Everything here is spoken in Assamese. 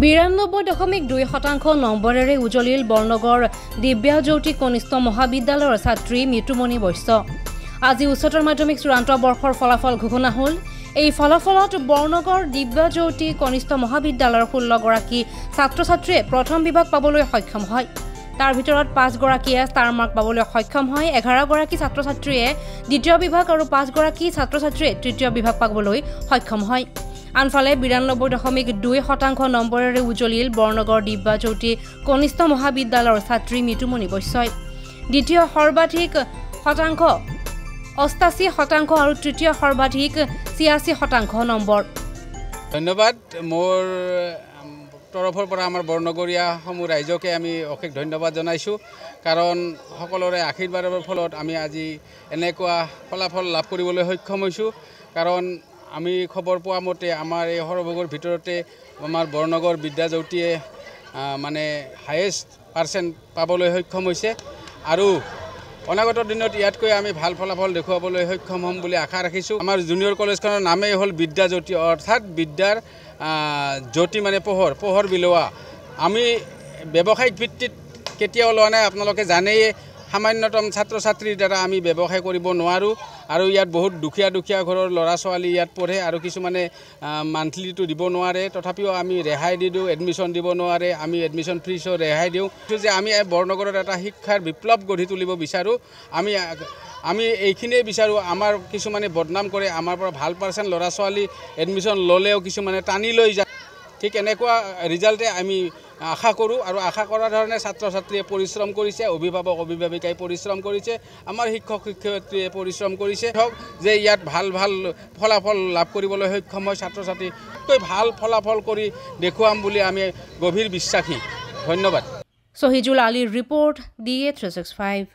92.2% নম্বৰেৰে উজলিল বৰনগৰ দিব্যাজ্যোতি কনিষ্ঠ মহাবিদ্যালয়ৰ ছাত্ৰী মিতুমণি বৈশ্য। আজি উচ্চতৰ মাধ্যমিক চূড়ান্ত বৰ্ষৰ ফলাফল ঘোষণা হ'ল। এই ফলাফলত বৰনগৰ দিব্যাজ্যোতি কনিষ্ঠ মহাবিদ্যালয়ৰ 16 গৰাকী ছাত্ৰ-ছাত্ৰীয়ে প্ৰথম বিভাগ পাবলৈ সক্ষম হয়। তাৰ ভিতৰত 5 গৰাকীয়ে ষ্টাৰ মাৰ্ক পাবলৈ সক্ষম হয়। 11 গৰাকী ছাত্ৰ-ছাত্ৰীয়ে দ্বিতীয় বিভাগ আৰু 5 গৰাকী ছাত্ৰ-ছাত্ৰীয়ে তৃতীয় বিভাগ পাবলৈ সক্ষম হয়। আনফালে 92.2% নম্বৰেৰে উজলিল বৰনগৰ দিব্যাজ্যোতি কনিষ্ঠ মহাবিদ্যালয়ৰ ছাত্ৰী মিতুমণি বৈশ্যই। দ্বিতীয় সৰ্বাধিক শতাংশ 88% আৰু তৃতীয় সৰ্বাধিক 86% নম্বৰ। ধন্যবাদ। মোৰ তৰফৰ পৰা আমাৰ বৰনগৰীয়া সমূহ ৰাইজকে আমি অশেষ ধন্যবাদ জনাইছোঁ, কাৰণ সকলোৰে আশীৰ্বাদৰ ফলত আমি আজি এনেকুৱা ফলাফল লাভ কৰিবলৈ সক্ষম হৈছোঁ। কাৰণ আমি খবৰ পোৱা মতে আমাৰ এই সৰভোগৰ ভিতৰতে আমাৰ বৰনগৰ বিদ্যাজ্যোতিয়ে মানে হায়েষ্ট পাৰ্চেণ্ট পাবলৈ সক্ষম হৈছে আৰু অনাগত দিনত ইয়াতকৈ আমি ভাল ফলাফল দেখুৱাবলৈ সক্ষম হ'ম বুলি আশা ৰাখিছোঁ। আমাৰ জুনিয়ৰ কলেজখনৰ নামেই হ'ল বিদ্যাজ্যোতি, অৰ্থাৎ বিদ্যাৰ জ্যোতি মানে পোহৰ বিলোৱা। আমি ব্যৱসায়িক ভিত্তিত কেতিয়াও লোৱা নাই, আপোনালোকে জানেই। সামান্যতম ছাত্ৰ ছাত্ৰীৰ দ্বাৰা আমি ব্যৱসায় কৰিব নোৱাৰোঁ আৰু ইয়াত বহুত দুখীয়া ঘৰৰ ল'ৰা ছোৱালী ইয়াত পঢ়ে আৰু কিছুমানে মান্থলিটো দিব নোৱাৰে, তথাপিও আমি ৰেহাই দি দিওঁ। এডমিশ্যন দিব নোৱাৰে, আমি এডমিশ্যন ফিজো ৰেহাই দিওঁ। যে আমি বৰনগৰত এটা শিক্ষাৰ বিপ্লৱ গঢ়ি তুলিব বিচাৰোঁ। আমি এইখিনিয়ে বিচাৰোঁ। আমাৰ কিছুমানে বদনাম কৰে, আমাৰ পৰা ভাল পাৰ্চেণ্ট ল'ৰা ছোৱালী এডমিশ্যন ল'লেও কিছুমানে টানি লৈ যায়। ঠিক এনেকুৱা ৰিজাল্টে আমি আশা কৰোঁ আৰু আশা কৰাৰ ধৰণে ছাত্ৰ ছাত্ৰীয়ে পৰিশ্ৰম কৰিছে, অভিভাৱক অভিভাৱিকাই পৰিশ্ৰম কৰিছে, আমাৰ শিক্ষক শিক্ষয়িত্ৰীয়ে পৰিশ্ৰম কৰিছে। হওক যে ইয়াত ভাল ফলাফল লাভ কৰিবলৈ সক্ষম হয় ছাত্ৰ ছাত্ৰীতকৈ ভাল ফলাফল কৰি দেখুৱাম বুলি আমি গভীৰ বিশ্বাসী। ধন্যবাদ। শহীদুল আলীৰ ৰিপৰ্ট DA 365।